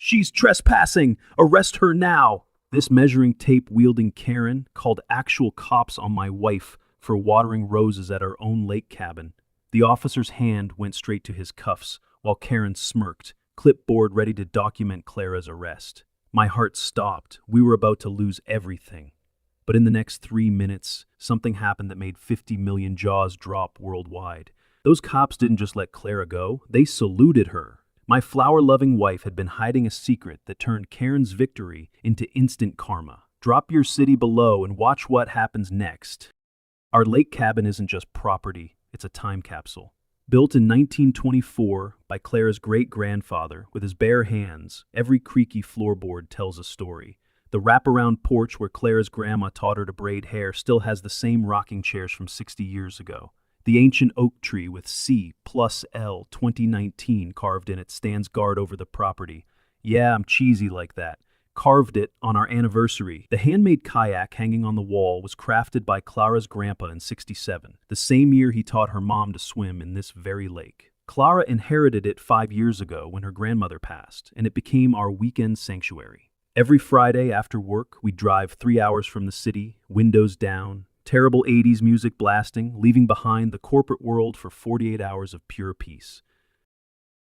She's trespassing! Arrest her now! This measuring tape wielding Karen called actual cops on my wife for watering roses at our own lake cabin. The officer's hand went straight to his cuffs while Karen smirked, clipboard ready to document Clara's arrest. My heart stopped. We were about to lose everything. But in the next 3 minutes, something happened that made 50 million jaws drop worldwide. Those cops didn't just let Clara go, they saluted her. My flower-loving wife had been hiding a secret that turned Karen's victory into instant karma. Drop your city below and watch what happens next. Our lake cabin isn't just property, it's a time capsule. Built in 1924 by Clara's great-grandfather with his bare hands, every creaky floorboard tells a story. The wraparound porch where Clara's grandma taught her to braid hair still has the same rocking chairs from 60 years ago. The ancient oak tree with C+L 2019 carved in it stands guard over the property. Yeah, I'm cheesy like that. Carved it on our anniversary. The handmade kayak hanging on the wall was crafted by Clara's grandpa in '67, the same year he taught her mom to swim in this very lake. Clara inherited it 5 years ago when her grandmother passed, and it became our weekend sanctuary. Every Friday after work, we'd drive 3 hours from the city, windows down, terrible 80s music blasting, leaving behind the corporate world for 48 hours of pure peace.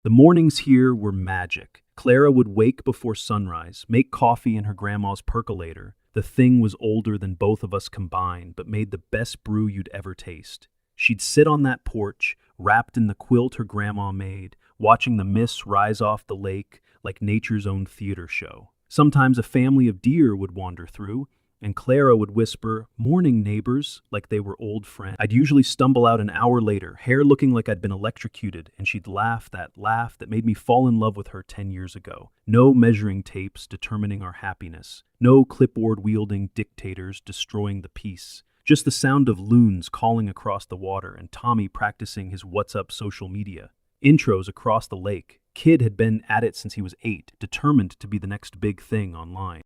The mornings here were magic. Clara would wake before sunrise, make coffee in her grandma's percolator. The thing was older than both of us combined, but made the best brew you'd ever taste. She'd sit on that porch, wrapped in the quilt her grandma made, watching the mists rise off the lake like nature's own theater show. Sometimes a family of deer would wander through, and Clara would whisper, "Morning, neighbors," like they were old friends. I'd usually stumble out an hour later, hair looking like I'd been electrocuted, and she'd laugh that laugh that made me fall in love with her 10 years ago. No measuring tapes determining our happiness. No clipboard-wielding dictators destroying the peace. Just the sound of loons calling across the water and Tommy practicing his "What's Up" social media. Intros across the lake. Kid had been at it since he was 8, determined to be the next big thing online.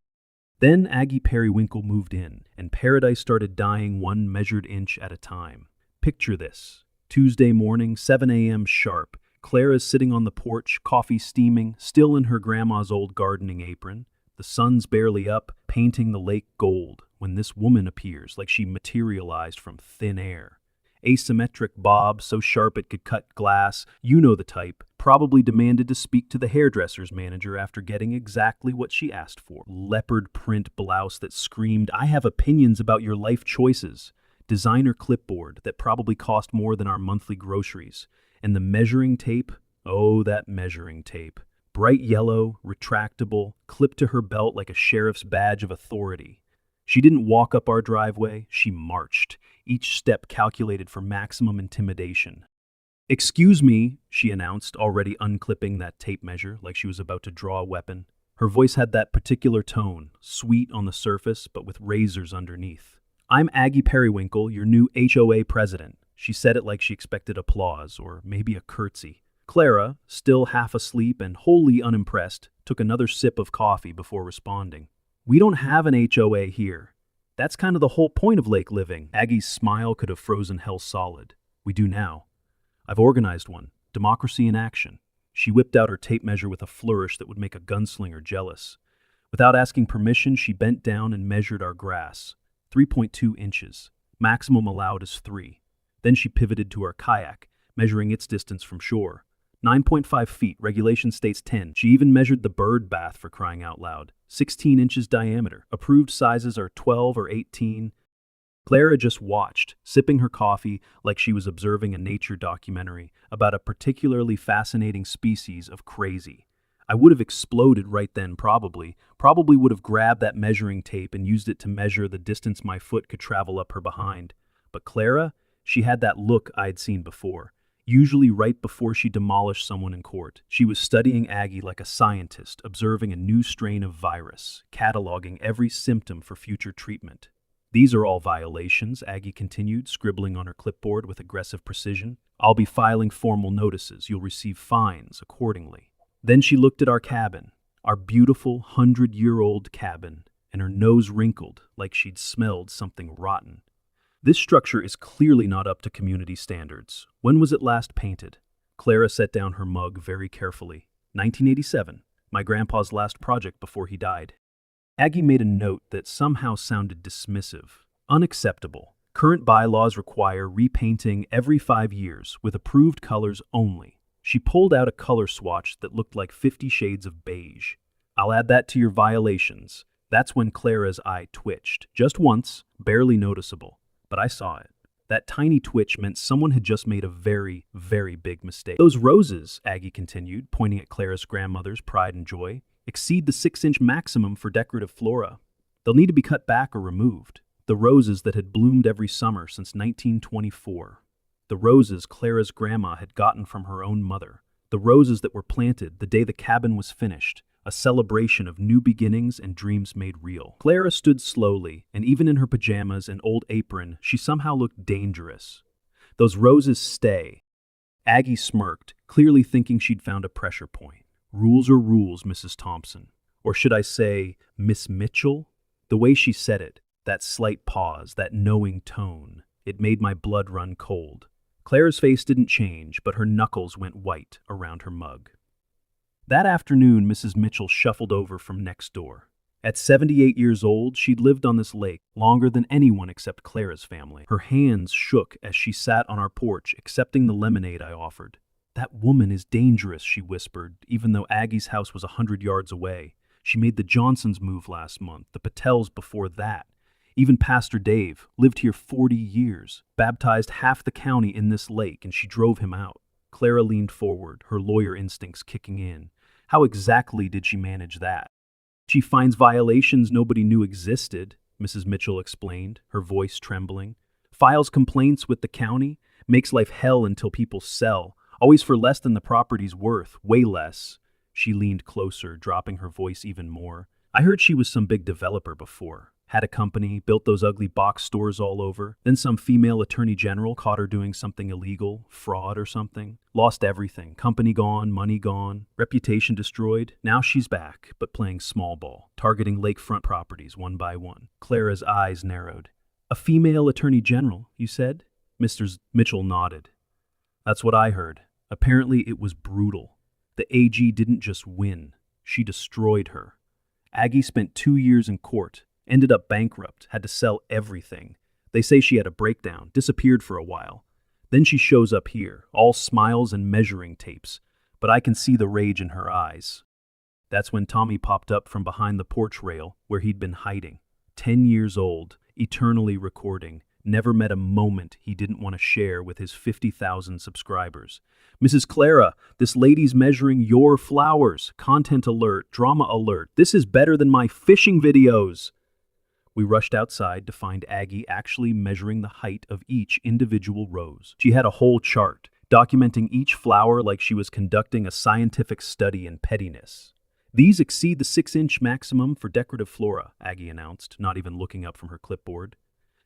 Then Aggie Periwinkle moved in, and paradise started dying 1 measured inch at a time. Picture this. Tuesday morning, 7 a.m. sharp. Clara's sitting on the porch, coffee steaming, still in her grandma's old gardening apron. The sun's barely up, painting the lake gold, when this woman appears like she materialized from thin air. Asymmetric bob, so sharp it could cut glass, you know the type, probably demanded to speak to the hairdresser's manager after getting exactly what she asked for. Leopard print blouse that screamed, "I have opinions about your life choices." Designer clipboard that probably cost more than our monthly groceries. And the measuring tape, oh, that measuring tape. Bright yellow, retractable, clipped to her belt like a sheriff's badge of authority. She didn't walk up our driveway, she marched, each step calculated for maximum intimidation. "Excuse me," she announced, already unclipping that tape measure like she was about to draw a weapon. Her voice had that particular tone, sweet on the surface but with razors underneath. "I'm Aggie Periwinkle, your new HOA president." She said it like she expected applause, or maybe a curtsy. Clara, still half asleep and wholly unimpressed, took another sip of coffee before responding. "We don't have an HOA here. That's kind of the whole point of lake living." Aggie's smile could have frozen hell solid. "We do now. I've organized one. Democracy in action." She whipped out her tape measure with a flourish that would make a gunslinger jealous. Without asking permission, she bent down and measured our grass. 3.2 inches. Maximum allowed is 3. Then she pivoted to our kayak, measuring its distance from shore. 9.5 feet, regulation states 10. She even measured the bird bath, for crying out loud. 16 inches diameter. Approved sizes are 12 or 18. Clara just watched, sipping her coffee like she was observing a nature documentary about a particularly fascinating species of crazy. I would have exploded right then, probably would have grabbed that measuring tape and used it to measure the distance my foot could travel up her behind. But Clara, she had that look I'd seen before. Usually right before she demolished someone in court. She was studying Aggie like a scientist, observing a new strain of virus, cataloging every symptom for future treatment. "These are all violations," Aggie continued, scribbling on her clipboard with aggressive precision. "I'll be filing formal notices. You'll receive fines accordingly." Then she looked at our cabin, our beautiful 100-year-old cabin, and her nose wrinkled like she'd smelled something rotten. "This structure is clearly not up to community standards. When was it last painted?" Clara set down her mug very carefully. 1987. My grandpa's last project before he died. Aggie made a note that somehow sounded dismissive. Unacceptable. Current bylaws require repainting every 5 years with approved colors only. She pulled out a color swatch that looked like 50 shades of beige. I'll add that to your violations. That's when Clara's eye twitched. Just once, barely noticeable. But I saw it. That tiny twitch meant someone had just made a very, very big mistake. Those roses, Aggie continued, pointing at Clara's grandmother's pride and joy, exceed the 6-inch maximum for decorative flora. They'll need to be cut back or removed. The roses that had bloomed every summer since 1924. The roses Clara's grandma had gotten from her own mother. The roses that were planted the day the cabin was finished, a celebration of new beginnings and dreams made real. Clara stood slowly, and even in her pajamas and old apron, she somehow looked dangerous. Those roses stay. Aggie smirked, clearly thinking she'd found a pressure point. Rules are rules, Mrs. Thompson. Or should I say, Miss Mitchell? The way she said it, that slight pause, that knowing tone, it made my blood run cold. Clara's face didn't change, but her knuckles went white around her mug. That afternoon, Mrs. Mitchell shuffled over from next door. At 78 years old, she'd lived on this lake longer than anyone except Clara's family. Her hands shook as she sat on our porch, accepting the lemonade I offered. That woman is dangerous, she whispered, even though Aggie's house was 100 yards away. She made the Johnsons move last month, the Patels before that. Even Pastor Dave lived here 40 years, baptized half the county in this lake, and she drove him out. Clara leaned forward, her lawyer instincts kicking in. How exactly did she manage that? She finds violations nobody knew existed, Mrs. Mitchell explained, her voice trembling. Files complaints with the county, makes life hell until people sell, always for less than the property's worth, way less. She leaned closer, dropping her voice even more. I heard she was some big developer before. Had a company, built those ugly box stores all over. Then some female attorney general caught her doing something illegal, fraud or something. Lost everything. Company gone, money gone, reputation destroyed. Now she's back, but playing small ball, targeting lakefront properties one by one. Clara's eyes narrowed. A female attorney general, you said? Mr. Mitchell nodded. That's what I heard. Apparently it was brutal. The AG didn't just win. She destroyed her. Aggie spent 2 years in court. Ended up bankrupt, had to sell everything. They say she had a breakdown, disappeared for a while. Then she shows up here, all smiles and measuring tapes, but I can see the rage in her eyes. That's when Tommy popped up from behind the porch rail where he'd been hiding. 10 years old, eternally recording, never met a moment he didn't want to share with his 50,000 subscribers. Mrs. Clara, this lady's measuring your flowers. Content alert, drama alert. This is better than my fishing videos. We rushed outside to find Aggie actually measuring the height of each individual rose. She had a whole chart, documenting each flower like she was conducting a scientific study in pettiness. These exceed the 6-inch maximum for decorative flora, Aggie announced, not even looking up from her clipboard.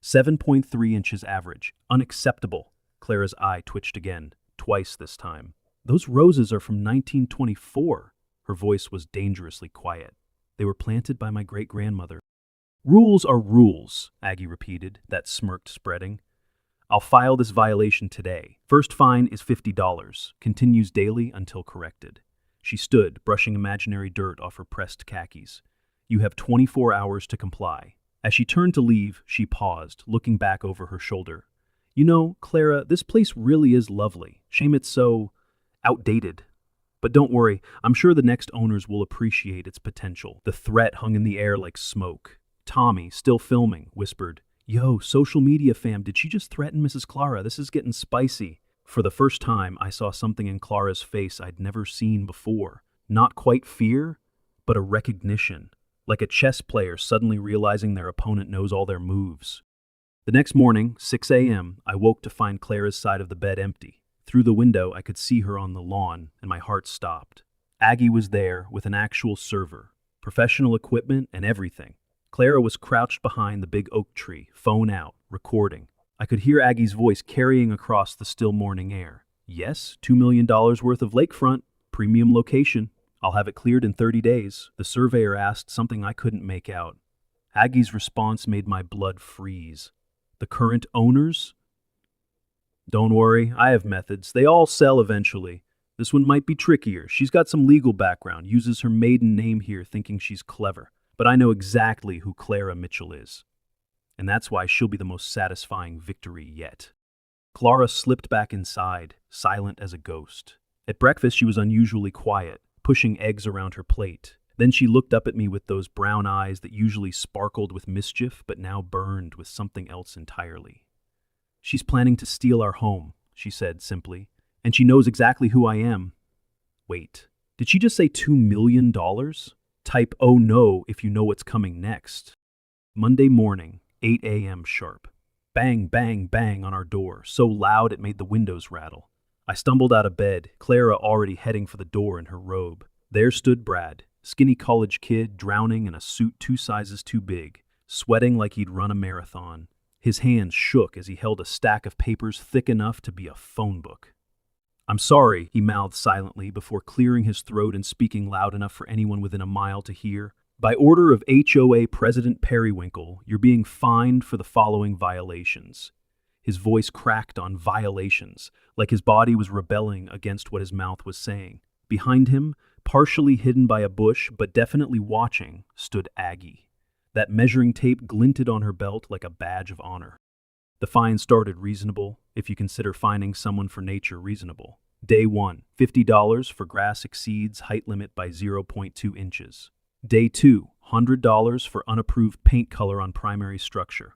7.3 inches average. Unacceptable. Clara's eye twitched again, twice this time. Those roses are from 1924. Her voice was dangerously quiet. They were planted by my great-grandmother. Rules are rules, Aggie repeated, that smirk spreading. I'll file this violation today. First fine is $50, continues daily until corrected. She stood, brushing imaginary dirt off her pressed khakis. You have 24 hours to comply. As she turned to leave, she paused, looking back over her shoulder. You know, Clara, this place really is lovely. Shame it's so outdated. But don't worry, I'm sure the next owners will appreciate its potential. The threat hung in the air like smoke. Tommy, still filming, whispered, Yo, social media fam, did she just threaten Mrs. Clara? This is getting spicy. For the first time, I saw something in Clara's face I'd never seen before. Not quite fear, but a recognition. Like a chess player suddenly realizing their opponent knows all their moves. The next morning, 6 a.m., I woke to find Clara's side of the bed empty. Through the window, I could see her on the lawn, and my heart stopped. Aggie was there with an actual server, professional equipment and everything. Clara was crouched behind the big oak tree, phone out, recording. I could hear Aggie's voice carrying across the still morning air. Yes, $2 million worth of lakefront, premium location. I'll have it cleared in 30 days. The surveyor asked something I couldn't make out. Aggie's response made my blood freeze. The current owners? Don't worry, I have methods. They all sell eventually. This one might be trickier. She's got some legal background, uses her maiden name here thinking she's clever. But I know exactly who Clara Mitchell is. And that's why she'll be the most satisfying victory yet. Clara slipped back inside, silent as a ghost. At breakfast, she was unusually quiet, pushing eggs around her plate. Then she looked up at me with those brown eyes that usually sparkled with mischief but now burned with something else entirely. "She's planning to steal our home," she said simply, "and she knows exactly who I am." Wait, did she just say $2 million? Type "oh no" if you know what's coming next. Monday morning, 8 a.m. sharp. Bang, bang, bang on our door, so loud it made the windows rattle. I stumbled out of bed, Clara already heading for the door in her robe. There stood Brad, skinny college kid drowning in a suit 2 sizes too big, sweating like he'd run a marathon. His hands shook as he held a stack of papers thick enough to be a phone book. "I'm sorry," he mouthed silently before clearing his throat and speaking loud enough for anyone within a mile to hear. "By order of HOA President Periwinkle, you're being fined for the following violations." His voice cracked on violations, like his body was rebelling against what his mouth was saying. Behind him, partially hidden by a bush but definitely watching, stood Aggie. That measuring tape glinted on her belt like a badge of honor. The fine started reasonable, if you consider fining someone for nature reasonable. Day 1, $50 for grass exceeds height limit by 0.2 inches. Day 2, $100 for unapproved paint color on primary structure.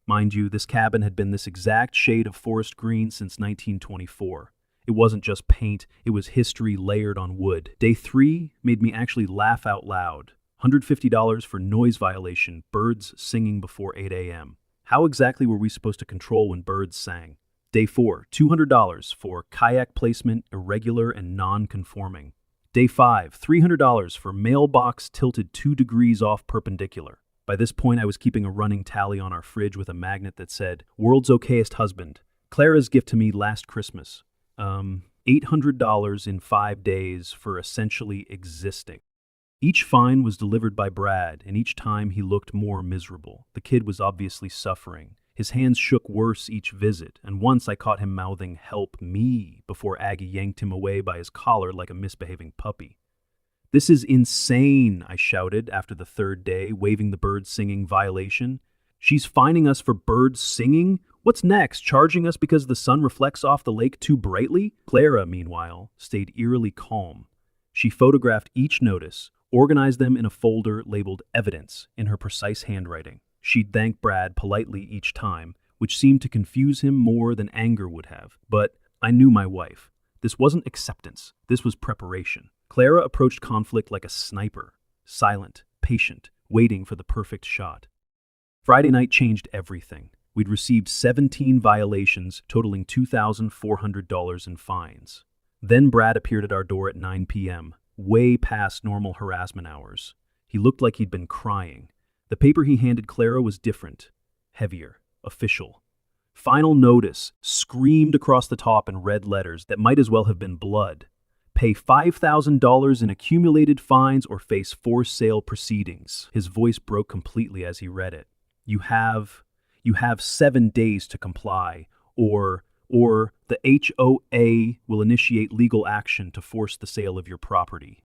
Mind you, this cabin had been this exact shade of forest green since 1924. It wasn't just paint, it was history layered on wood. Day 3 made me actually laugh out loud. $150 for noise violation, birds singing before 8 a.m. How exactly were we supposed to control when birds sang? Day 4, $200 for kayak placement, irregular and non-conforming. Day 5, $300 for mailbox tilted 2 degrees off perpendicular. By this point, I was keeping a running tally on our fridge with a magnet that said, "World's okayest husband. Clara's gift to me last Christmas." $800 in 5 days for essentially existing. Each fine was delivered by Brad, and each time he looked more miserable. The kid was obviously suffering. His hands shook worse each visit, and once I caught him mouthing, "Help me," before Aggie yanked him away by his collar like a misbehaving puppy. "This is insane," I shouted after the 3rd day, waving the bird singing violation. "She's fining us for birds singing? What's next, charging us because the sun reflects off the lake too brightly?" Clara, meanwhile, stayed eerily calm. She photographed each notice, organized them in a folder labeled evidence in her precise handwriting. She'd thank Brad politely each time, which seemed to confuse him more than anger would have. But I knew my wife. This wasn't acceptance. This was preparation. Clara approached conflict like a sniper, silent, patient, waiting for the perfect shot. Friday night changed everything. We'd received 17 violations, totaling $2,400 in fines. Then Brad appeared at our door at 9 p.m., way past normal harassment hours. He looked like he'd been crying. The paper he handed Clara was different, heavier, official. "Final notice," screamed across the top in red letters that might as well have been blood. "Pay $5,000 in accumulated fines or face forced sale proceedings." His voice broke completely as he read it. You have 7 days to comply, or the HOA will initiate legal action to force the sale of your property."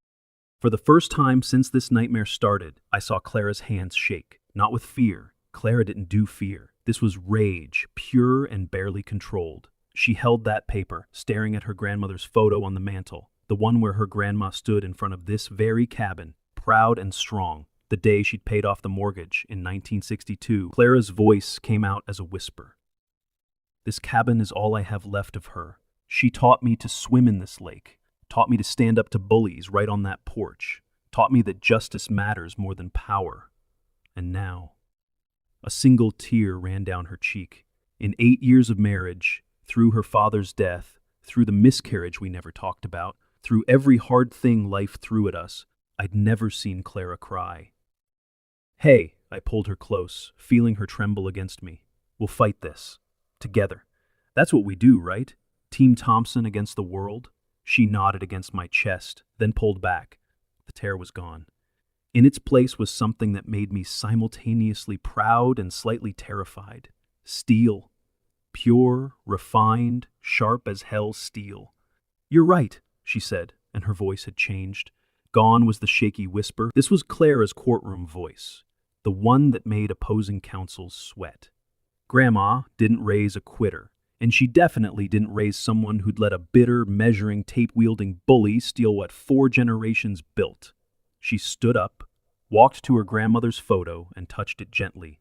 For the first time since this nightmare started, I saw Clara's hands shake. Not with fear. Clara didn't do fear. This was rage, pure and barely controlled. She held that paper, staring at her grandmother's photo on the mantel, the one where her grandma stood in front of this very cabin, proud and strong, the day she'd paid off the mortgage in 1962. Clara's voice came out as a whisper. "This cabin is all I have left of her. She taught me to swim in this lake. Taught me to stand up to bullies right on that porch. Taught me that justice matters more than power. And now..." A single tear ran down her cheek. In 8 years of marriage, through her father's death, through the miscarriage we never talked about, through every hard thing life threw at us, I'd never seen Clara cry. "Hey," I pulled her close, feeling her tremble against me. "We'll fight this. Together. That's what we do, right? Team Thompson against the world." She nodded against my chest, then pulled back. The tear was gone. In its place was something that made me simultaneously proud and slightly terrified. Steel. Pure, refined, sharp as hell steel. "You're right," she said, and her voice had changed. Gone was the shaky whisper. This was Clara's courtroom voice, the one that made opposing counsels sweat. Grandma didn't raise a quitter, and she definitely didn't raise someone who'd let a bitter, measuring, tape-wielding bully steal what 4 generations built. She stood up, walked to her grandmother's photo, and touched it gently.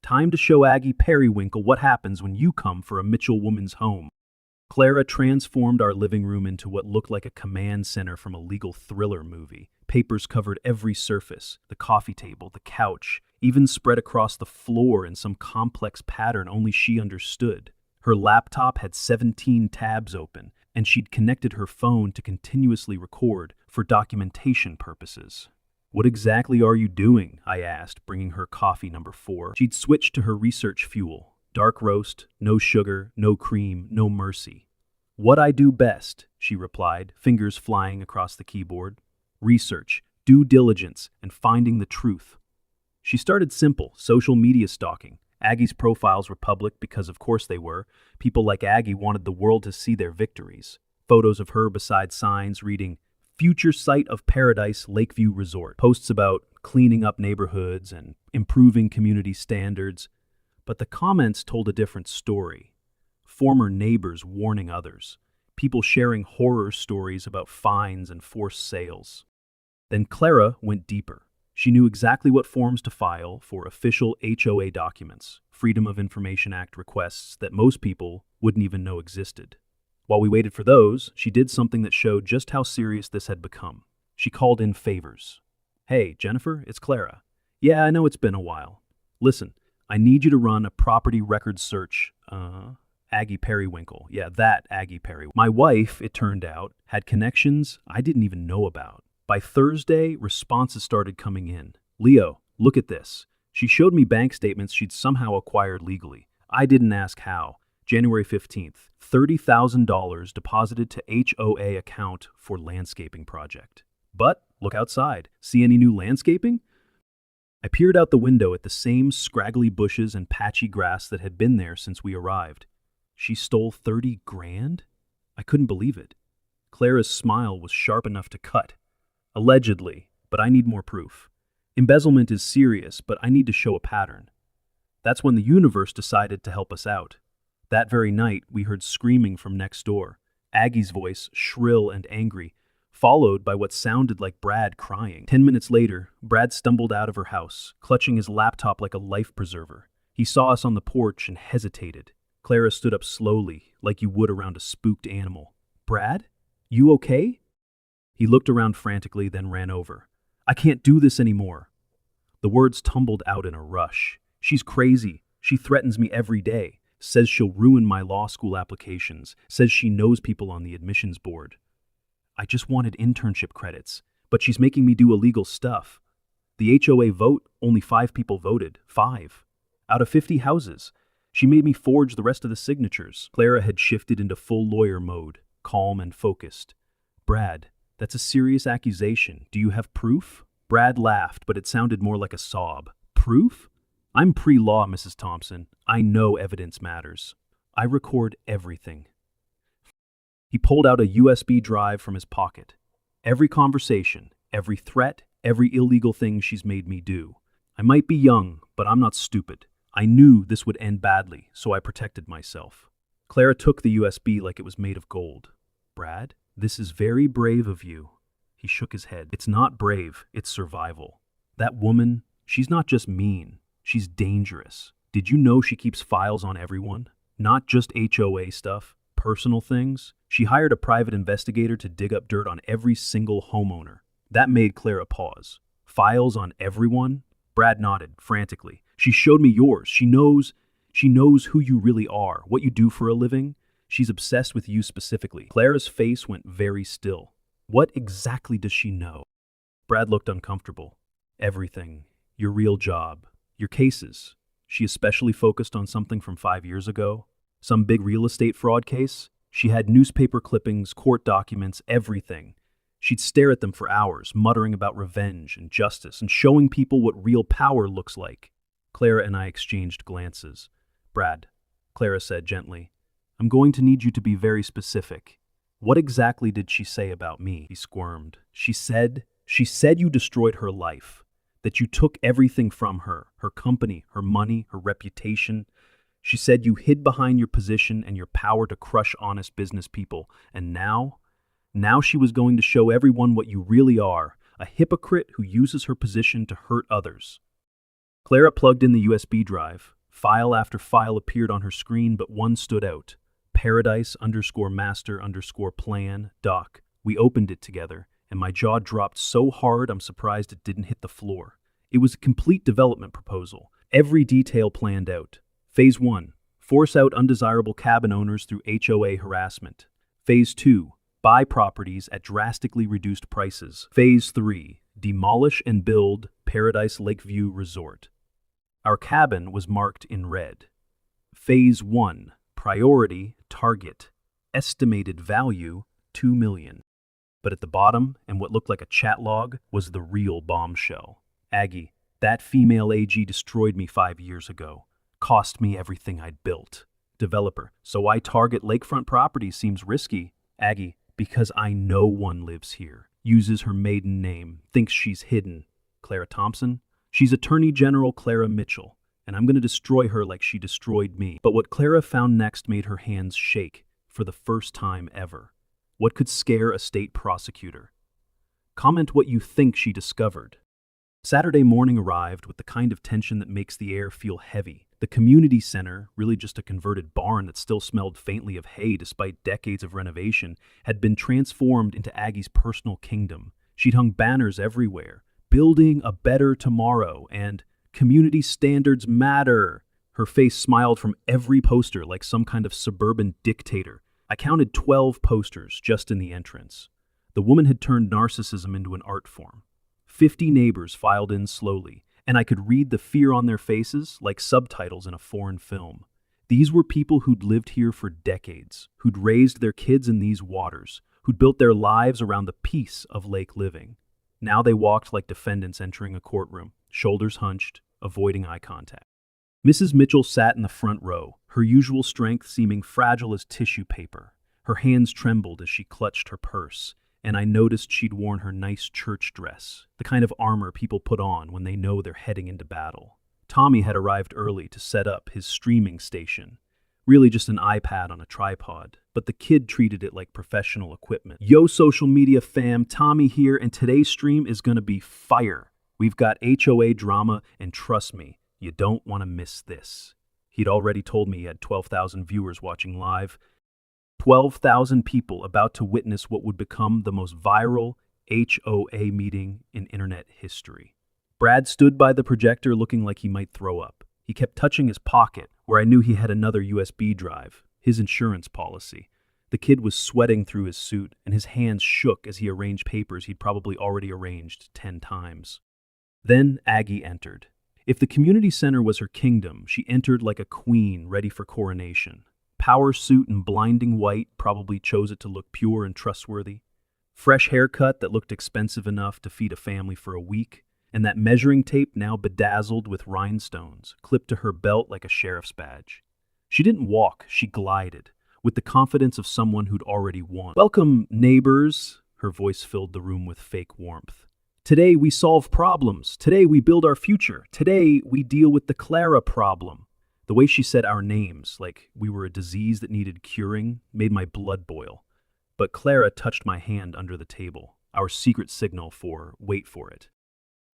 Time to show Aggie Periwinkle what happens when you come for a Mitchell woman's home. Clara transformed our living room into what looked like a command center from a legal thriller movie. Papers covered every surface, the coffee table, the couch, even spread across the floor in some complex pattern only she understood. Her laptop had 17 tabs open, and she'd connected her phone to continuously record for documentation purposes. What exactly are you doing? I asked, bringing her coffee number 4. She'd switched to her research fuel. Dark roast, no sugar, no cream, no mercy. What I do best, she replied, fingers flying across the keyboard. Research, due diligence, and finding the truth. She started simple, social media stalking. Aggie's profiles were public because of course they were. People like Aggie wanted the world to see their victories. Photos of her beside signs reading, "Future Site of Paradise Lakeview Resort." Posts about cleaning up neighborhoods and improving community standards. But the comments told a different story. Former neighbors warning others. People sharing horror stories about fines and forced sales. Then Clara went deeper. She knew exactly what forms to file for official HOA documents, Freedom of Information Act requests that most people wouldn't even know existed. While we waited for those, she did something that showed just how serious this had become. She called in favors. "Hey, Jennifer, it's Clara. Yeah, I know it's been a while. Listen, I need you to run a property record search. Aggie Periwinkle. Yeah, that Aggie Periwinkle. My wife, it turned out, had connections I didn't even know about. By Thursday, responses started coming in. Leo, look at this. She showed me bank statements she'd somehow acquired legally. I didn't ask how. January 15th, $30,000 deposited to HOA account for landscaping project. But, look outside. See any new landscaping? I peered out the window at the same scraggly bushes and patchy grass that had been there since we arrived. She stole 30 grand? I couldn't believe it. Clara's smile was sharp enough to cut. Allegedly, but I need more proof. Embezzlement is serious, but I need to show a pattern. That's when the universe decided to help us out. That very night, we heard screaming from next door. Aggie's voice, shrill and angry, followed by what sounded like Brad crying. 10 minutes later, Brad stumbled out of her house, clutching his laptop like a life preserver. He saw us on the porch and hesitated. Clara stood up slowly, like you would around a spooked animal. "Brad? You okay?" He looked around frantically, then ran over. "I can't do this anymore." The words tumbled out in a rush. "She's crazy. She threatens me every day. Says she'll ruin my law school applications. Says she knows people on the admissions board. I just wanted internship credits, but she's making me do illegal stuff. The HOA vote, only 5 people voted. 5. Out of 50 houses. She made me forge the rest of the signatures." Clara had shifted into full lawyer mode, calm and focused. "Brad, that's a serious accusation. Do you have proof?" Brad laughed, but it sounded more like a sob. "Proof? I'm pre-law, Mrs. Thompson. I know evidence matters. I record everything." He pulled out a USB drive from his pocket. "Every conversation, every threat, every illegal thing she's made me do. I might be young, but I'm not stupid. I knew this would end badly, so I protected myself." Clara took the USB like it was made of gold. "Brad, this is very brave of you." He shook his head. "It's not brave, it's survival. That woman, she's not just mean, she's dangerous. Did you know she keeps files on everyone? Not just HOA stuff, personal things. She hired a private investigator to dig up dirt on every single homeowner." That made Clara pause. "Files on everyone?" Brad nodded, frantically. "She showed me yours. She knows who you really are, what you do for a living. She's obsessed with you specifically." Clara's face went very still. "What exactly does she know?" Brad looked uncomfortable. "Everything. Your real job. Your cases. She especially focused on something from 5 years ago. Some big real estate fraud case. She had newspaper clippings, court documents, everything. She'd stare at them for hours, muttering about revenge and justice and showing people what real power looks like." Clara and I exchanged glances. "Brad," Clara said gently, "I'm going to need you to be very specific. What exactly did she say about me? He squirmed. She said you destroyed her life, that you took everything from her, her company, her money, her reputation. She said you hid behind your position and your power to crush honest business people. And now she was going to show everyone what you really are, a hypocrite who uses her position to hurt others. Clara plugged in the USB drive. File after file appeared on her screen, but one stood out. Paradise_master_plan doc. We opened it together, and my jaw dropped so hard I'm surprised it didn't hit the floor. It was a complete development proposal, every detail planned out. Phase 1. Force out undesirable cabin owners through HOA harassment. Phase 2. Buy properties at drastically reduced prices. Phase 3. Demolish and build Paradise Lakeview Resort. Our cabin was marked in red. Phase 1. Priority target. Estimated value $2 million. But at the bottom, and what looked like a chat log, was the real bombshell. Aggie, that female AG destroyed me 5 years ago. Cost me everything I'd built. Developer, so I target lakefront properties seems risky. Aggie, because I know one lives here. Uses her maiden name, thinks she's hidden. Clara Thompson? She's Attorney General Clara Mitchell, and I'm going to destroy her like she destroyed me. But what Clara found next made her hands shake for the first time ever. What could scare a state prosecutor? Comment what you think she discovered. Saturday morning arrived with the kind of tension that makes the air feel heavy. The community center, really just a converted barn that still smelled faintly of hay despite decades of renovation, had been transformed into Aggie's personal kingdom. She'd hung banners everywhere, building a better tomorrow, and community standards matter. Her face smiled from every poster like some kind of suburban dictator. I counted 12 posters just in the entrance. The woman had turned narcissism into an art form. 50 neighbors filed in slowly, and I could read the fear on their faces like subtitles in a foreign film. These were people who'd lived here for decades, who'd raised their kids in these waters, who'd built their lives around the peace of lake living. Now they walked like defendants entering a courtroom, shoulders hunched, avoiding eye contact. Mrs. Mitchell sat in the front row, her usual strength seeming fragile as tissue paper. Her hands trembled as she clutched her purse, and I noticed she'd worn her nice church dress, the kind of armor people put on when they know they're heading into battle. Tommy had arrived early to set up his streaming station. Really just an iPad on a tripod, but the kid treated it like professional equipment. Yo, social media fam, Tommy here, and today's stream is gonna be fire. We've got HOA drama, and trust me, you don't want to miss this. He'd already told me he had 12,000 viewers watching live. 12,000 people about to witness what would become the most viral HOA meeting in internet history. Brad stood by the projector looking like he might throw up. He kept touching his pocket, where I knew he had another USB drive, his insurance policy. The kid was sweating through his suit, and his hands shook as he arranged papers he'd probably already arranged 10 times. Then Aggie entered. If the community center was her kingdom, she entered like a queen ready for coronation. Power suit and blinding white, probably chose it to look pure and trustworthy. Fresh haircut that looked expensive enough to feed a family for a week, and that measuring tape now bedazzled with rhinestones, clipped to her belt like a sheriff's badge. She didn't walk, she glided, with the confidence of someone who'd already won. "Welcome, neighbors," her voice filled the room with fake warmth. "Today we solve problems. Today we build our future. Today we deal with the Clara problem." The way she said our names, like we were a disease that needed curing, made my blood boil. But Clara touched my hand under the table, our secret signal for wait for it.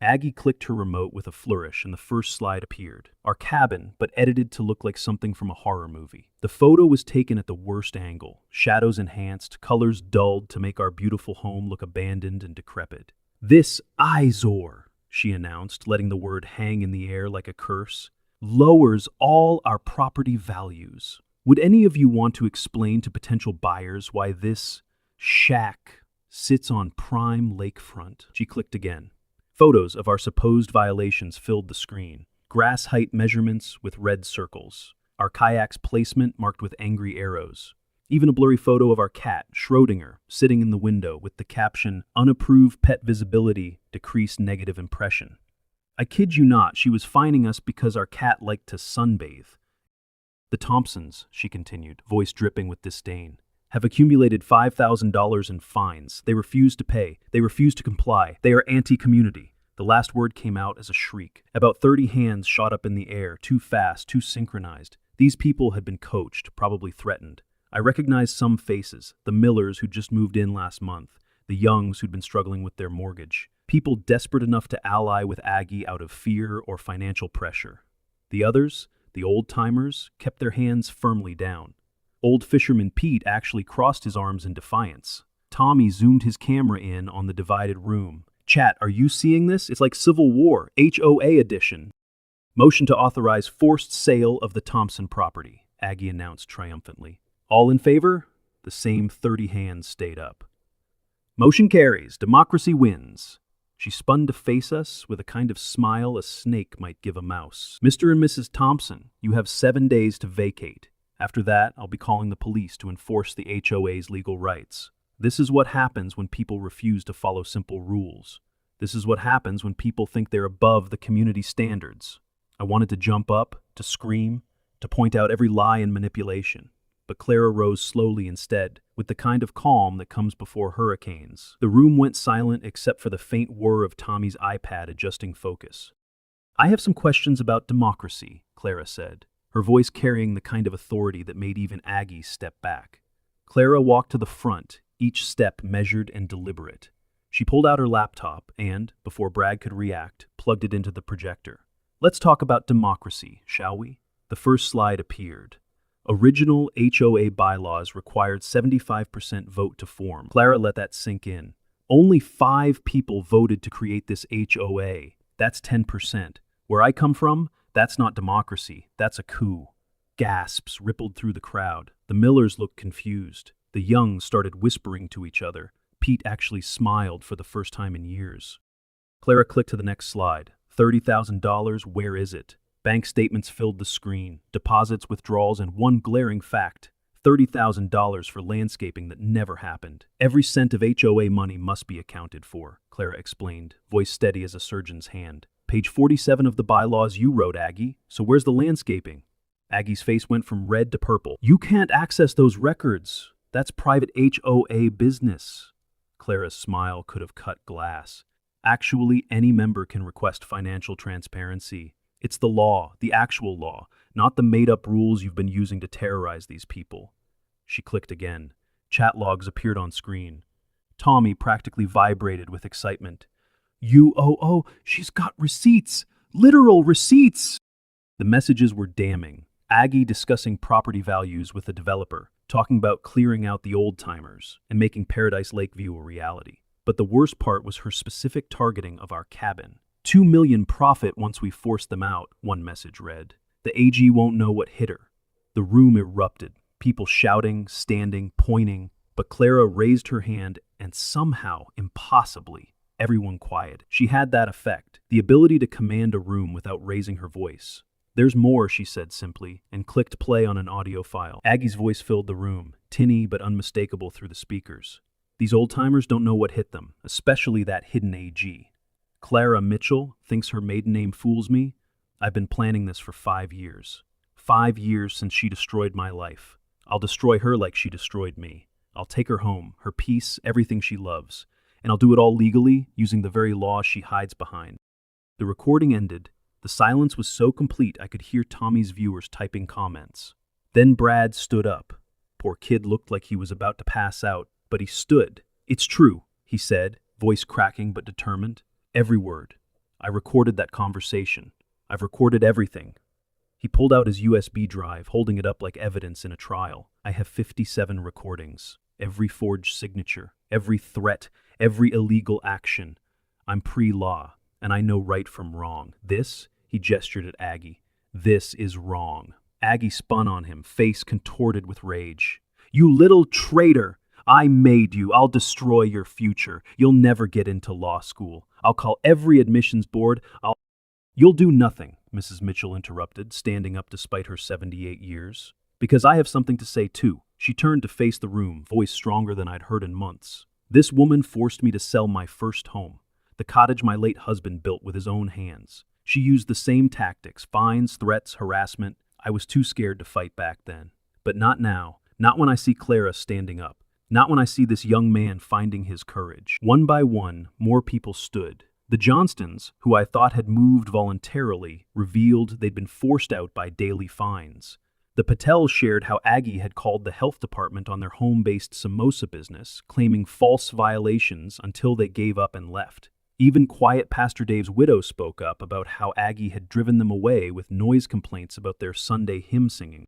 Aggie clicked her remote with a flourish and the first slide appeared. Our cabin, but edited to look like something from a horror movie. The photo was taken at the worst angle, shadows enhanced, colors dulled to make our beautiful home look abandoned and decrepit. "This eyesore," she announced, letting the word hang in the air like a curse, "lowers all our property values. Would any of you want to explain to potential buyers why this shack sits on prime lakefront?" She clicked again. Photos of our supposed violations filled the screen. Grass height measurements with red circles. Our kayak's placement marked with angry arrows. Even a blurry photo of our cat, Schrodinger, sitting in the window with the caption, "Unapproved pet visibility, decreased negative impression." I kid you not, she was fining us because our cat liked to sunbathe. "The Thompsons," she continued, voice dripping with disdain. have accumulated $5,000 in fines. They refuse to pay. They refuse to comply. They are anti-community. The last word came out as a shriek. About 30 hands shot up in the air, too fast, too synchronized. These people had been coached, probably threatened. I recognized some faces, the Millers who'd just moved in last month, the Youngs who'd been struggling with their mortgage, people desperate enough to ally with Aggie out of fear or financial pressure. The others, the old-timers, kept their hands firmly down. Old Fisherman Pete actually crossed his arms in defiance. Tommy zoomed his camera in on the divided room. Chat, are you seeing this? It's like Civil War, HOA edition. Motion to authorize forced sale of the Thompson property, Aggie announced triumphantly. All in favor? The same 30 hands stayed up. Motion carries. Democracy wins. She spun to face us with a kind of smile a snake might give a mouse. Mr. and Mrs. Thompson, you have 7 days to vacate. After that, I'll be calling the police to enforce the HOA's legal rights. This is what happens when people refuse to follow simple rules. This is what happens when people think they're above the community standards. I wanted to jump up, to scream, to point out every lie and manipulation. But Clara rose slowly instead, with the kind of calm that comes before hurricanes. The room went silent except for the faint whir of Tommy's iPad adjusting focus. I have some questions about democracy, Clara said, her voice carrying the kind of authority that made even Aggie step back. Clara walked to the front, each step measured and deliberate. She pulled out her laptop and, before Brad could react, plugged it into the projector. Let's talk about democracy, shall we? The first slide appeared. Original HOA bylaws required 75% vote to form. Clara let that sink in. Only 5 people voted to create this HOA. That's 10%. Where I come from, that's not democracy. That's a coup. Gasps rippled through the crowd. The Millers looked confused. The Youngs started whispering to each other. Pete actually smiled for the first time in years. Clara clicked to the next slide. $30,000, where is it? Bank statements filled the screen, deposits, withdrawals, and one glaring fact. $30,000 for landscaping that never happened. Every cent of HOA money must be accounted for, Clara explained, voice steady as a surgeon's hand. Page 47 of the bylaws you wrote, Aggie. So where's the landscaping? Aggie's face went from red to purple. You can't access those records. That's private HOA business. Clara's smile could have cut glass. Actually, any member can request financial transparency. It's the law, the actual law, not the made-up rules you've been using to terrorize these people. She clicked again. Chat logs appeared on screen. Tommy practically vibrated with excitement. She's got receipts! Literal receipts! The messages were damning. Aggie discussing property values with the developer, talking about clearing out the old-timers and making Paradise Lakeview a reality. But the worst part was her specific targeting of our cabin. $2 million profit once we force them out, one message read. The AG won't know what hit her. The room erupted, people shouting, standing, pointing, but Clara raised her hand and somehow, impossibly, everyone quieted. She had that effect, the ability to command a room without raising her voice. There's more, she said simply, and clicked play on an audio file. Aggie's voice filled the room, tinny but unmistakable through the speakers. These old-timers don't know what hit them, especially that hidden AG. Clara Mitchell thinks her maiden name fools me. I've been planning this for 5 years. 5 years since she destroyed my life. I'll destroy her like she destroyed me. I'll take her home, her peace, everything she loves. And I'll do it all legally, using the very laws she hides behind. The recording ended. The silence was so complete I could hear Tommy's viewers typing comments. Then Brad stood up. Poor kid looked like he was about to pass out, but he stood. It's true, he said, voice cracking but determined. Every word. I recorded that conversation. I've recorded everything. He pulled out his USB drive, holding it up like evidence in a trial. I have 57 recordings. Every forged signature, every threat, every illegal action. I'm pre-law, and I know right from wrong. This, he gestured at Aggie, this is wrong. Aggie spun on him, face contorted with rage. You little traitor! I made you. I'll destroy your future. You'll never get into law school. I'll call every admissions board. You'll do nothing, Mrs. Mitchell interrupted, standing up despite her 78 years. Because I have something to say too. She turned to face the room, voice stronger than I'd heard in months. This woman forced me to sell my first home, the cottage my late husband built with his own hands. She used the same tactics, fines, threats, harassment. I was too scared to fight back then. But not now. Not when I see Clara standing up. Not when I see this young man finding his courage. One by one, more people stood. The Johnstons, who I thought had moved voluntarily, revealed they'd been forced out by daily fines. The Patels shared how Aggie had called the health department on their home-based samosa business, claiming false violations until they gave up and left. Even quiet Pastor Dave's widow spoke up about how Aggie had driven them away with noise complaints about their Sunday hymn singing.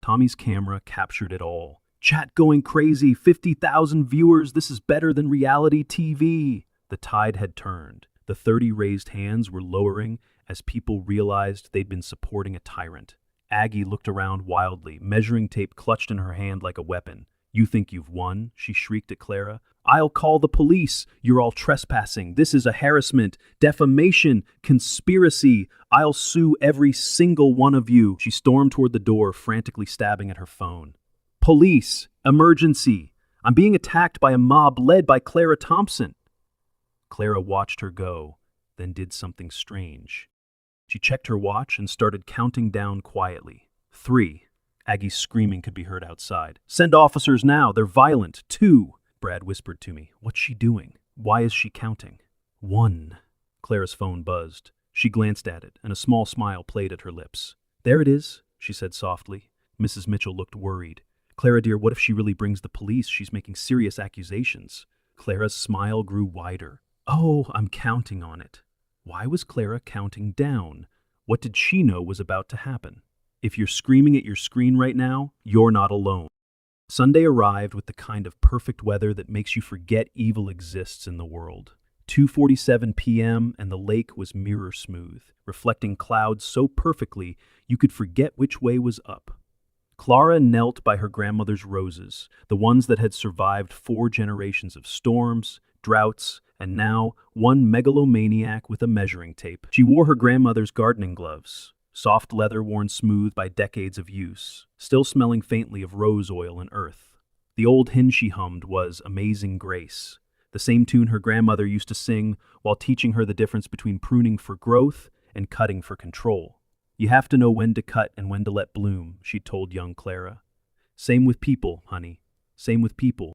Tommy's camera captured it all. Chat going crazy, 50,000 viewers, this is better than reality TV. The tide had turned. The 30 raised hands were lowering as people realized they'd been supporting a tyrant. Aggie looked around wildly, measuring tape clutched in her hand like a weapon. You think you've won? She shrieked at Clara. I'll call the police. You're all trespassing. This is a harassment, defamation, conspiracy. I'll sue every single one of you. She stormed toward the door, frantically stabbing at her phone. Police! Emergency! I'm being attacked by a mob led by Clara Thompson. Clara watched her go, then did something strange. She checked her watch and started counting down quietly. 3. Aggie's screaming could be heard outside. Send officers now, they're violent. 2. Brad whispered to me. What's she doing? Why is she counting? 1. Clara's phone buzzed. She glanced at it, and a small smile played at her lips. There it is, she said softly. Mrs. Mitchell looked worried. Clara, dear, what if she really brings the police? She's making serious accusations. Clara's smile grew wider. Oh, I'm counting on it. Why was Clara counting down? What did she know was about to happen? If you're screaming at your screen right now, you're not alone. Sunday arrived with the kind of perfect weather that makes you forget evil exists in the world. 2:47 p.m. and the lake was mirror smooth, reflecting clouds so perfectly you could forget which way was up. Clara knelt by her grandmother's roses, the ones that had survived 4 generations of storms, droughts, and now one megalomaniac with a measuring tape. She wore her grandmother's gardening gloves, soft leather worn smooth by decades of use, still smelling faintly of rose oil and earth. The old hymn she hummed was Amazing Grace, the same tune her grandmother used to sing while teaching her the difference between pruning for growth and cutting for control. You have to know when to cut and when to let bloom, she told young Clara. Same with people, honey. Same with people.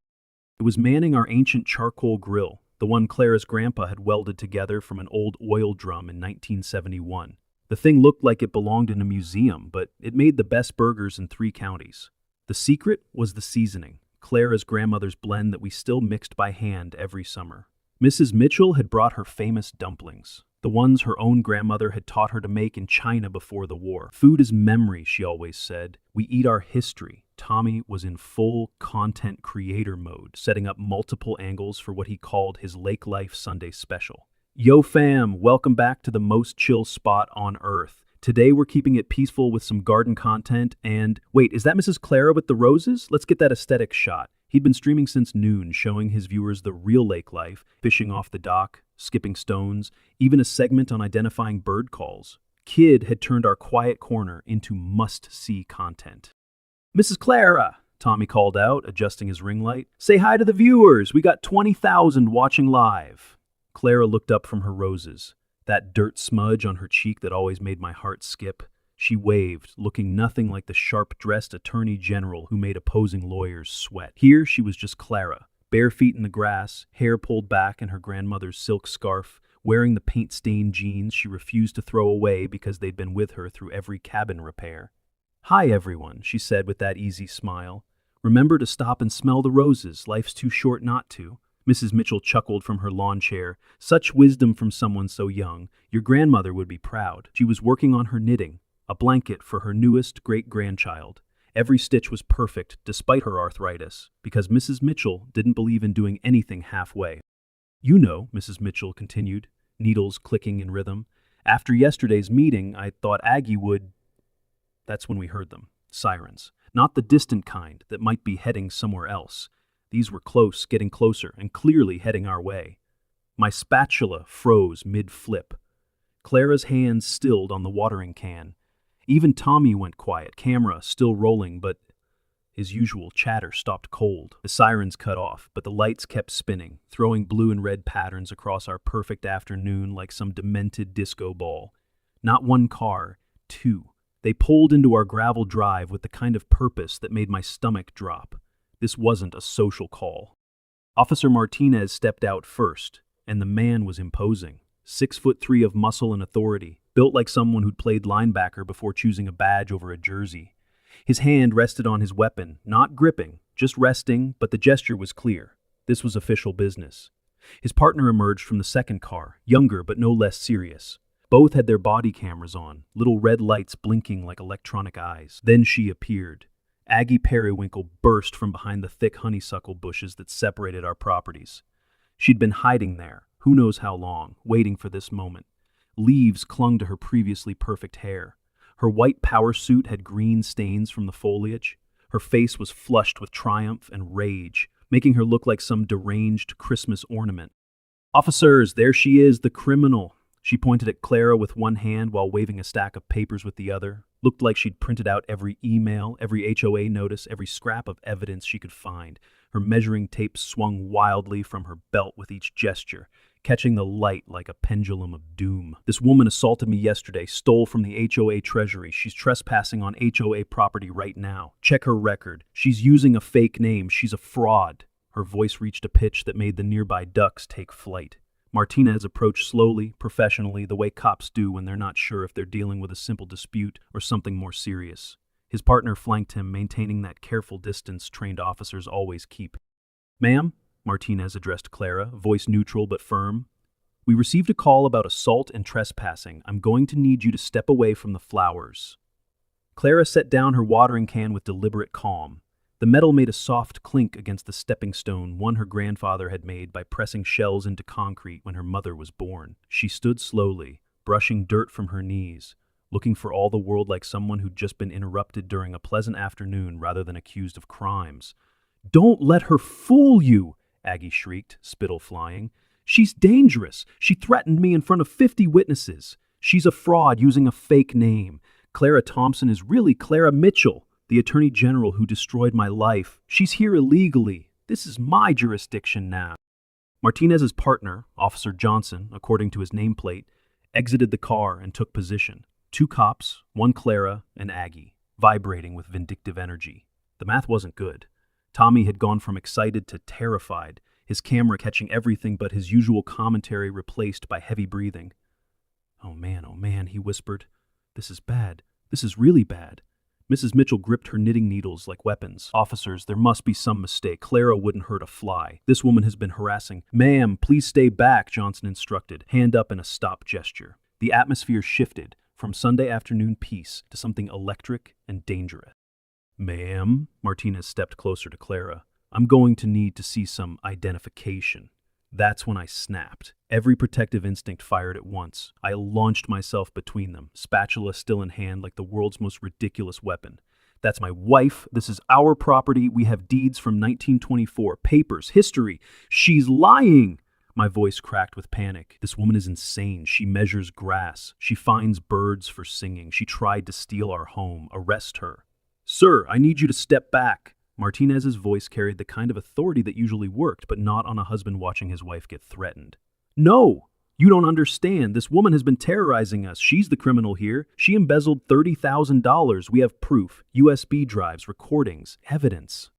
It was manning our ancient charcoal grill, the one Clara's grandpa had welded together from an old oil drum in 1971. The thing looked like it belonged in a museum, but it made the best burgers in 3 counties. The secret was the seasoning, Clara's grandmother's blend that we still mixed by hand every summer. Mrs. Mitchell had brought her famous dumplings, the ones her own grandmother had taught her to make in China before the war. Food is memory, she always said. We eat our history. Tommy was in full content creator mode, setting up multiple angles for what he called his Lake Life Sunday special. Yo fam, welcome back to the most chill spot on earth. Today we're keeping it peaceful with some garden content and... Wait, is that Mrs. Clara with the roses? Let's get that aesthetic shot. He'd been streaming since noon, showing his viewers the real lake life, fishing off the dock, skipping stones, even a segment on identifying bird calls. Kid had turned our quiet corner into must-see content. Mrs. Clara, Tommy called out, adjusting his ring light. Say hi to the viewers. We got 20,000 watching live. Clara looked up from her roses, that dirt smudge on her cheek that always made my heart skip. She waved, looking nothing like the sharp-dressed attorney general who made opposing lawyers sweat. Here she was just Clara, bare feet in the grass, hair pulled back in her grandmother's silk scarf, wearing the paint-stained jeans she refused to throw away because they'd been with her through every cabin repair. Hi, everyone, she said with that easy smile. Remember to stop and smell the roses. Life's too short not to. Mrs. Mitchell chuckled from her lawn chair. Such wisdom from someone so young. Your grandmother would be proud. She was working on her knitting, a blanket for her newest great-grandchild. Every stitch was perfect, despite her arthritis, because Mrs. Mitchell didn't believe in doing anything halfway. You know, Mrs. Mitchell continued, needles clicking in rhythm. After yesterday's meeting, I thought Aggie would... That's when we heard them. Sirens. Not the distant kind that might be heading somewhere else. These were close, getting closer, and clearly heading our way. My spatula froze mid-flip. Clara's hands stilled on the watering can. Even Tommy went quiet, camera still rolling, but his usual chatter stopped cold. The sirens cut off, but the lights kept spinning, throwing blue and red patterns across our perfect afternoon like some demented disco ball. Not one car, 2. They pulled into our gravel drive with the kind of purpose that made my stomach drop. This wasn't a social call. Officer Martinez stepped out first, and the man was imposing. 6'3" of muscle and authority, built like someone who'd played linebacker before choosing a badge over a jersey. His hand rested on his weapon, not gripping, just resting, but the gesture was clear. This was official business. His partner emerged from the second car, younger but no less serious. Both had their body cameras on, little red lights blinking like electronic eyes. Then she appeared. Aggie Periwinkle burst from behind the thick honeysuckle bushes that separated our properties. She'd been hiding there, who knows how long, waiting for this moment. Leaves clung to her previously perfect hair. Her white power suit had green stains from the foliage. Her face was flushed with triumph and rage, making her look like some deranged Christmas ornament. "Officers, there she is, the criminal." She pointed at Clara with one hand while waving a stack of papers with the other. Looked like she'd printed out every email, every HOA notice, every scrap of evidence she could find. Her measuring tape swung wildly from her belt with each gesture, catching the light like a pendulum of doom. "This woman assaulted me yesterday, stole from the HOA treasury. She's trespassing on HOA property right now. Check her record. She's using a fake name. She's a fraud." Her voice reached a pitch that made the nearby ducks take flight. Martinez approached slowly, professionally, the way cops do when they're not sure if they're dealing with a simple dispute or something more serious. His partner flanked him, maintaining that careful distance trained officers always keep. "Ma'am," Martinez addressed Clara, voice neutral but firm. "We received a call about assault and trespassing. I'm going to need you to step away from the flowers." Clara set down her watering can with deliberate calm. The metal made a soft clink against the stepping stone, one her grandfather had made by pressing shells into concrete when her mother was born. She stood slowly, brushing dirt from her knees, looking for all the world like someone who'd just been interrupted during a pleasant afternoon rather than accused of crimes. "Don't let her fool you!" Aggie shrieked, spittle flying. "She's dangerous. She threatened me in front of 50 witnesses. She's a fraud using a fake name. Clara Thompson is really Clara Mitchell, the Attorney General who destroyed my life. She's here illegally. This is my jurisdiction now." Martinez's partner, Officer Johnson, according to his nameplate, exited the car and took position. 2 cops, 1 Clara, and Aggie, vibrating with vindictive energy. The math wasn't good. Tommy had gone from excited to terrified, his camera catching everything but his usual commentary replaced by heavy breathing. Oh man, he whispered. "This is bad. This is really bad." Mrs. Mitchell gripped her knitting needles like weapons. "Officers, there must be some mistake. Clara wouldn't hurt a fly. This woman has been harassing." "Ma'am, please stay back," Johnson instructed, hand up in a stop gesture. The atmosphere shifted from Sunday afternoon peace to something electric and dangerous. "Ma'am," Martinez stepped closer to Clara, "I'm going to need to see some identification." That's when I snapped. Every protective instinct fired at once. I launched myself between them, spatula still in hand like the world's most ridiculous weapon. "That's my wife. This is our property. We have deeds from 1924, papers, history. She's lying!" My voice cracked with panic. This woman is insane. She measures grass. She finds birds for singing. She tried to steal our home. Arrest her. "Sir, I need you to step back." Martinez's voice carried the kind of authority that usually worked, but not on a husband watching his wife get threatened. "No, you don't understand. This woman has been terrorizing us. She's the criminal here. She embezzled $30,000. We have proof, USB drives, recordings, evidence."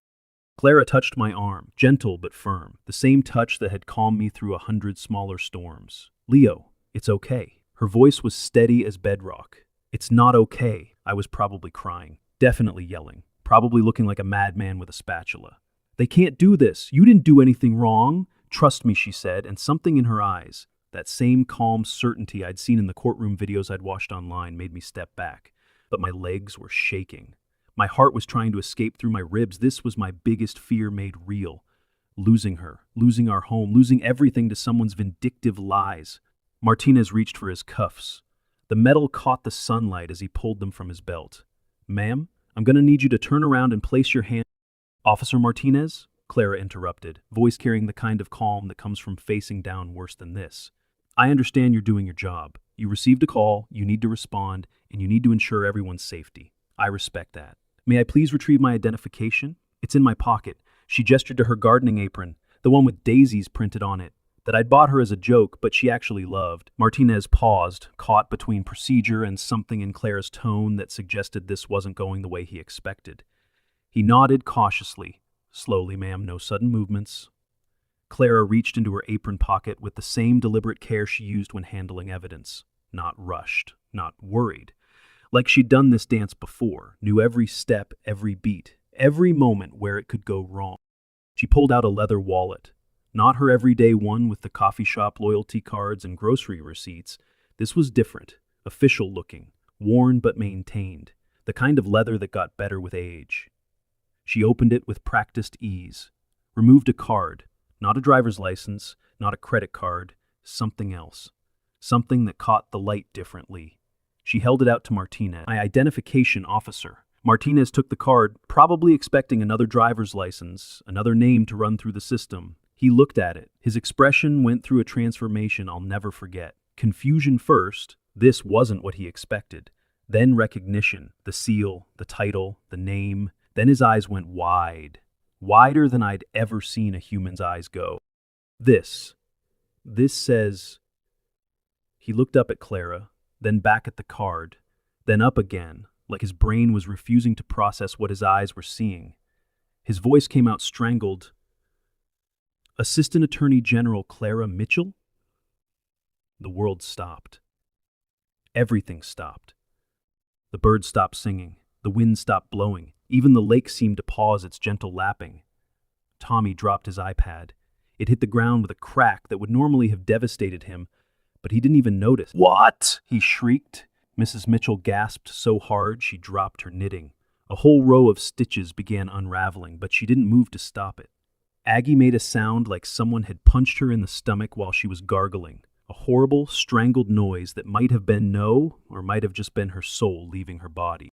Clara touched my arm, gentle but firm, the same touch that had calmed me through 100 smaller storms. "Leo, it's okay." Her voice was steady as bedrock. "It's not okay." I was probably crying, definitely yelling, probably looking like a madman with a spatula. "They can't do this. You didn't do anything wrong. Trust me," she said, and something in her eyes, that same calm certainty I'd seen in the courtroom videos I'd watched online, made me step back. But my legs were shaking. My heart was trying to escape through my ribs. This was my biggest fear made real. Losing her, losing our home, losing everything to someone's vindictive lies. Martinez reached for his cuffs. The metal caught the sunlight as he pulled them from his belt. "Ma'am, I'm going to need you to turn around and place your hand—" "Officer Martinez?" Clara interrupted, voice carrying the kind of calm that comes from facing down worse than this. "I understand you're doing your job. You received a call, you need to respond, and you need to ensure everyone's safety. I respect that. May I please retrieve my identification? It's in my pocket." She gestured to her gardening apron, the one with daisies printed on it. that I'd bought her as a joke, but she actually loved. Martinez paused, caught between procedure and something in Clara's tone that suggested this wasn't going the way he expected. He nodded cautiously. Slowly, ma'am, no sudden movements. Clara reached into her apron pocket with the same deliberate care she used when handling evidence. Not rushed, not worried. Like she'd done this dance before, knew every step, every beat, every moment where it could go wrong. She pulled out a leather wallet. Not her everyday one with the coffee shop loyalty cards and grocery receipts. This was different, official looking, worn but maintained, the kind of leather that got better with age. She opened it with practiced ease, removed a card, not a driver's license, not a credit card, something else, something that caught the light differently. She held it out to Martinez, my identification officer. Martinez took the card, probably expecting another driver's license, another name to run through the system. He looked at it. His expression went through a transformation I'll never forget. Confusion first. This wasn't what he expected. Then recognition, the seal, the title, the name. Then his eyes went wide, wider than I'd ever seen a human's eyes go. This says... He looked up at Clara, then back at the card, then up again, like his brain was refusing to process what his eyes were seeing. His voice came out strangled. Assistant Attorney General Clara Mitchell? The world stopped. Everything stopped. The birds stopped singing. The wind stopped blowing. Even the lake seemed to pause its gentle lapping. Tommy dropped his iPad. It hit the ground with a crack that would normally have devastated him, but he didn't even notice. "What?" he shrieked. Mrs. Mitchell gasped so hard she dropped her knitting. A whole row of stitches began unraveling, but she didn't move to stop it. Aggie made a sound like someone had punched her in the stomach while she was gargling. A horrible, strangled noise that might have been or might have just been her soul leaving her body.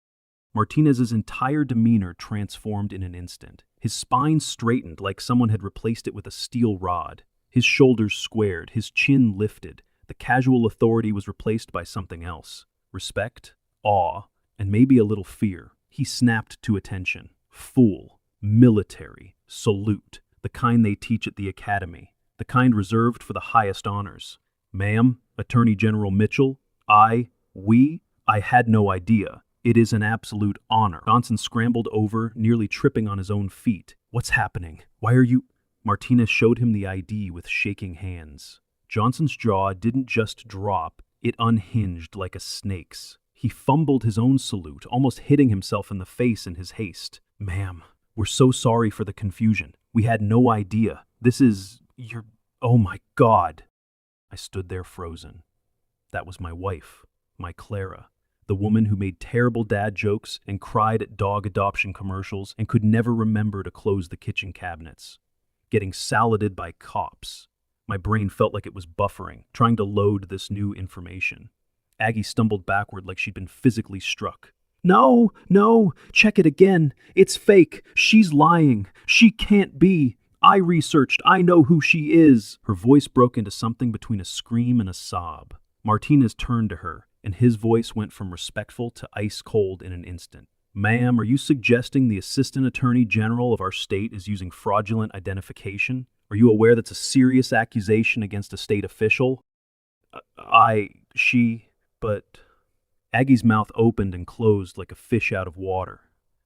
Martinez's entire demeanor transformed in an instant. His spine straightened like someone had replaced it with a steel rod. His shoulders squared, his chin lifted. The casual authority was replaced by something else. Respect, awe, and maybe a little fear. He snapped to attention. Fool, military, salute. The kind they teach at the academy, the kind reserved for the highest honors. Ma'am, Attorney General Mitchell, I had no idea. It is an absolute honor. Johnson scrambled over, nearly tripping on his own feet. What's happening? Why are you... Martinez showed him the ID with shaking hands. Johnson's jaw didn't just drop, it unhinged like a snake's. He fumbled his own salute, almost hitting himself in the face in his haste. Ma'am, we're so sorry for the confusion. We had no idea. Oh my God. I stood there frozen. That was my wife, my Clara, the woman who made terrible dad jokes and cried at dog adoption commercials and could never remember to close the kitchen cabinets. Getting saladed by cops. My brain felt like it was buffering, trying to load this new information. Aggie stumbled backward like she'd been physically struck. No, check it again. It's fake. She's lying. She can't be. I researched. I know who she is. Her voice broke into something between a scream and a sob. Martinez turned to her, and his voice went from respectful to ice cold in an instant. Ma'am, are you suggesting the Assistant Attorney General of our state is using fraudulent identification? Are you aware that's a serious accusation against a state official? But... Aggie's mouth opened and closed like a fish out of water.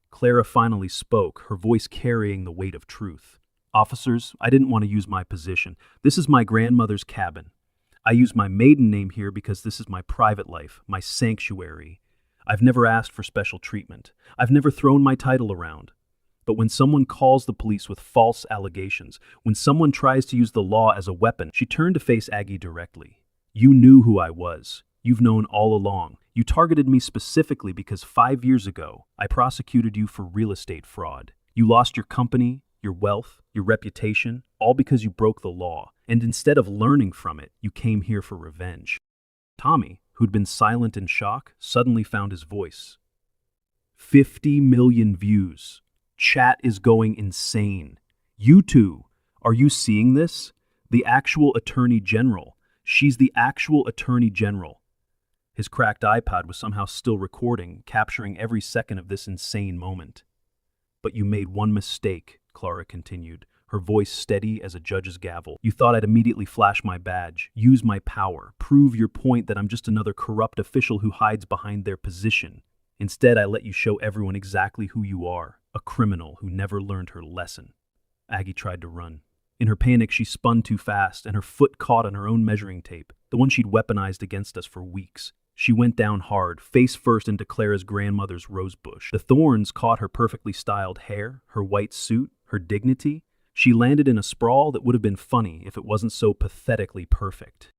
Clara finally spoke, her voice carrying the weight of truth. Officers, I didn't want to use my position. This is my grandmother's cabin. I use my maiden name here because this is my private life, my sanctuary. I've never asked for special treatment. I've never thrown my title around. But when someone calls the police with false allegations, when someone tries to use the law as a weapon, she turned to face Aggie directly. You knew who I was. You've known all along. You targeted me specifically because 5 years ago, I prosecuted you for real estate fraud. You lost your company, your wealth, your reputation, all because you broke the law. And instead of learning from it, you came here for revenge. Tommy, who'd been silent in shock, suddenly found his voice. 50 million views. Chat is going insane. You two, are you seeing this? The actual Attorney General. She's the actual Attorney General. His cracked iPod was somehow still recording, capturing every second of this insane moment. But you made one mistake, Clara continued, her voice steady as a judge's gavel. You thought I'd immediately flash my badge, use my power, prove your point that I'm just another corrupt official who hides behind their position. Instead, I let you show everyone exactly who you are, a criminal who never learned her lesson. Aggie tried to run. In her panic, she spun too fast, and her foot caught on her own measuring tape, the one she'd weaponized against us for weeks. She went down hard, face first into Clara's grandmother's rose bush. The thorns caught her perfectly styled hair, her white suit, her dignity. She landed in a sprawl that would have been funny if it wasn't so pathetically perfect.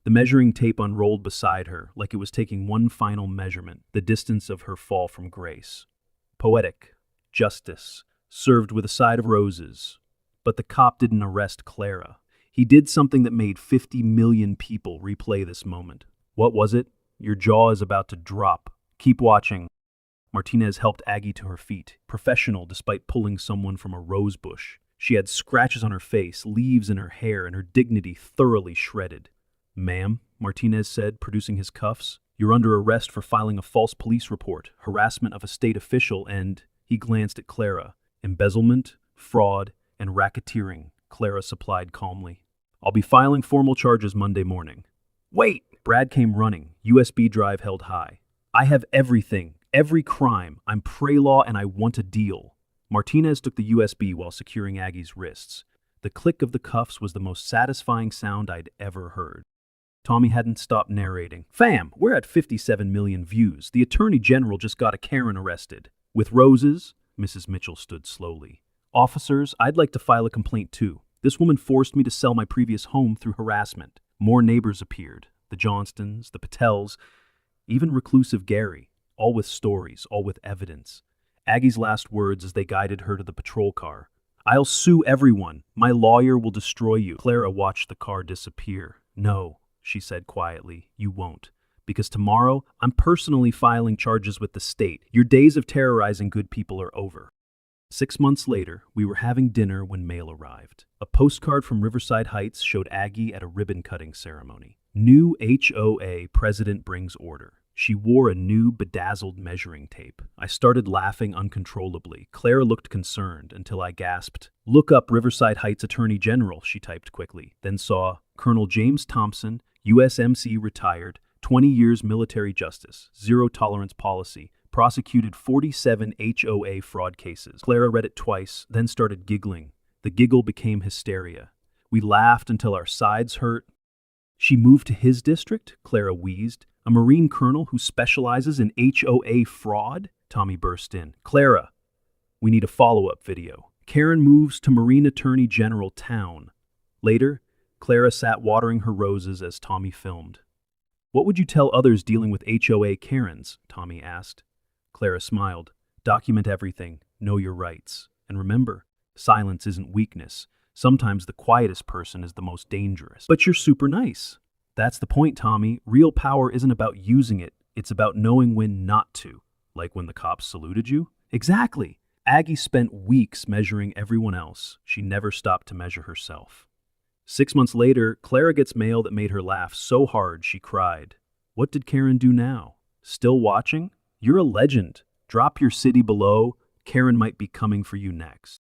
The measuring tape unrolled beside her, like it was taking one final measurement, the distance of her fall from grace. Poetic, justice, served with a side of roses. But the cop didn't arrest Clara. He did something that made 50 million people replay this moment. What was it? Your jaw is about to drop. Keep watching. Martinez helped Aggie to her feet, professional despite pulling someone from a rose bush. She had scratches on her face, leaves in her hair, and her dignity thoroughly shredded. Ma'am, Martinez said, producing his cuffs, you're under arrest for filing a false police report, harassment of a state official, and, he glanced at Clara, embezzlement, fraud, and racketeering, Clara supplied calmly. I'll be filing formal charges Monday morning. Wait! Brad came running, USB drive held high. I have everything, every crime. I'm pre-law and I want a deal. Martinez took the USB while securing Aggie's wrists. The click of the cuffs was the most satisfying sound I'd ever heard. Tommy hadn't stopped narrating. Fam, we're at 57 million views. The Attorney General just got a Karen arrested. With roses? Mrs. Mitchell stood slowly. Officers, I'd like to file a complaint too. This woman forced me to sell my previous home through harassment. More neighbors appeared. The Johnstons, the Patels, even reclusive Gary, all with stories, all with evidence. Aggie's last words as they guided her to the patrol car. I'll sue everyone. My lawyer will destroy you. Clara watched the car disappear. No, she said quietly, you won't. Because tomorrow, I'm personally filing charges with the state. Your days of terrorizing good people are over. 6 months later, we were having dinner when mail arrived. A postcard from Riverside Heights showed Aggie at a ribbon-cutting ceremony. New HOA president brings order. She wore a new bedazzled measuring tape. I started laughing uncontrollably. Clara looked concerned until I gasped. Look up Riverside Heights Attorney General, she typed quickly. Then saw Colonel James Thompson, USMC retired, 20 years military justice, zero tolerance policy, prosecuted 47 HOA fraud cases. Clara read it twice, then started giggling. The giggle became hysteria. We laughed until our sides hurt. She moved to his district? Clara wheezed. A Marine colonel who specializes in HOA fraud? Tommy burst in. Clara, we need a follow-up video. Karen moves to Marine Attorney General town. Later, Clara sat watering her roses as Tommy filmed. What would you tell others dealing with HOA Karens? Tommy asked. Clara smiled. Document everything. Know your rights. And remember, silence isn't weakness. Sometimes the quietest person is the most dangerous. But you're super nice. That's the point, Tommy. Real power isn't about using it. It's about knowing when not to. Like when the cops saluted you? Exactly. Aggie spent weeks measuring everyone else. She never stopped to measure herself. 6 months later, Clara gets mail that made her laugh so hard she cried. What did Karen do now? Still watching? You're a legend. Drop your city below. Karen might be coming for you next.